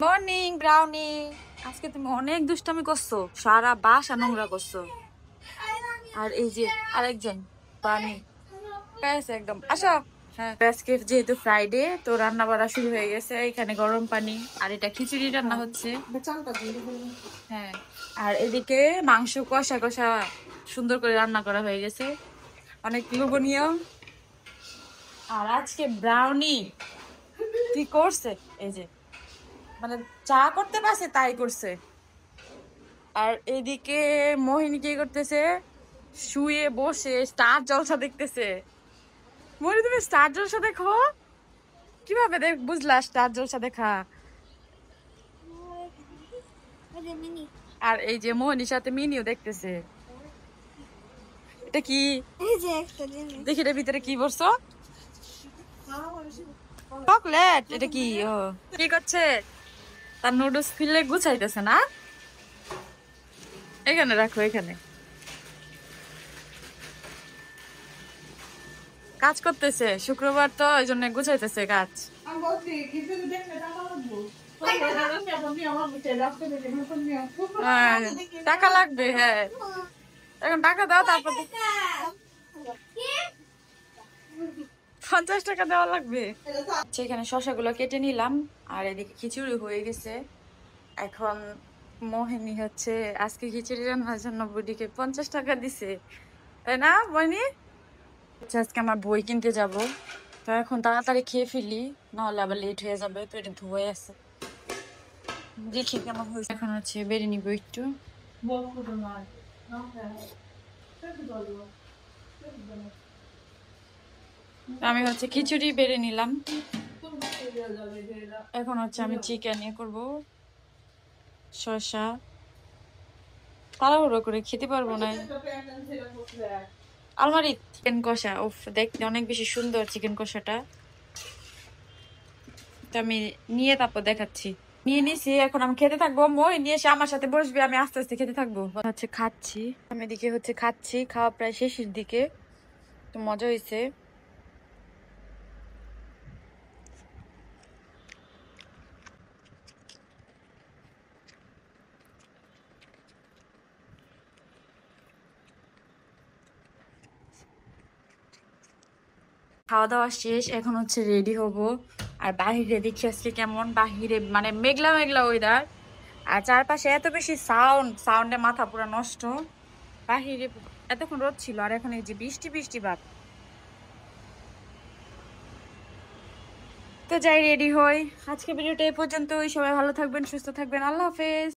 Morning brownie, আজকে তুমি অনেক দুষ্টামি করছো, সারা বাসা নোংরা করছো। আর এই যে আরেকজন পানি পেয়েছে একদম, আসো। হ্যাঁ, আজকে যেহেতু ফ্রাইডে তো রান্না বাড়া শুরু হয়ে গেছে। এখানে গরম পানি আর এটা খিচুড়ি রান্না হচ্ছে। হ্যাঁ, আর এদিকে মাংস কষা কষা সুন্দর করে রান্না করা হয়ে গেছে, অনেক লোভনীয়। আর আজকে ব্রাউনি কি করছে, এই যে মানে চা করতে পারছে তাই করছে। আর এদিকে মোহিনী কি করতেছে, শুয়ে বসে স্টার জলসা দেখতেছে। মোহিনী তুমি স্টার জলসা দেখো কিভাবে বুঝলা স্টার জলসা দেখা? আর এই যে মোহিনীর সাথে মিনিও দেখতেছে। এটা কি দেখি, এটার ভিতরে কি বলছো? চকলেট? এটা কি? ও কি করছে, তার নুডলস ফিলে গুছাইতেছে না? এখানে রাখো, এখানে কাজ করতেছে, শুক্রবার তো ওই জন্য গুছাইতেছে কাজ। হ্যাঁ, টাকা লাগবে। হ্যাঁ, এখন টাকা দাও, তারপর 50 টাকা দেওয়া লাগবে। এখানে শশাগুলো কেটে নিলাম, আর এদিকে খিচুড়ি হয়ে গেছে। এখন মোহিনী হচ্ছে আজকে খিচুড়ি রান্নার জন্য বুডিকে 50 টাকা দিছে, তাই না মোহিনী? আজকে আমার বই কিনতে যাব, তো এখন তাড়াতাড়ি খেয়ে ফেলি, নাহলে আবার লেট হয়ে যাবে। তো এটা ধুয়ে আছে, দেখি কেমন হয়েছে। এখন হচ্ছে বেরিয়ে নিবো একটু। আমি হচ্ছে খিচুড়ি বেড়ে নিলাম, এখন হচ্ছে আমি চিকেন ইয়ে করবো। শসা তাড়াহুড়ো করে খেতে পারবো না। আলমারি চিকেন কষা, উফ দেখতে অনেক বেশি সুন্দর চিকেন কষাটা। তো আমি নিয়ে তারপর দেখাচ্ছি। নিয়ে নিছি, এখন আমি খেতে থাকবো। মই নিয়ে এসে আমার সাথে বসবে, আমি আস্তে আস্তে খেতে থাকবো। হচ্ছে খাচ্ছি, আমি এদিকে হচ্ছে খাচ্ছি, খাওয়া প্রায় শেষের দিকে। তো মজা হয়েছে। খাওয়া দাওয়া শেষ, এখন হচ্ছে রেডি হব। আর বাহিরে দেখি আজকে কেমন, বাহিরে মানে মেঘলা মেঘলা ওয়েদার, আর চারপাশে এত বেশি সাউন্ডে মাথা পুরো নষ্ট। বাহিরে এতক্ষণ রোদ ছিল, আর এখন এই যে বৃষ্টি বৃষ্টি ভাব। তো যাই রেডি হই। আজকে ভিডিওটা এই পর্যন্তই, সবাই ভালো থাকবেন, সুস্থ থাকবেন, আল্লাহ হাফেজ।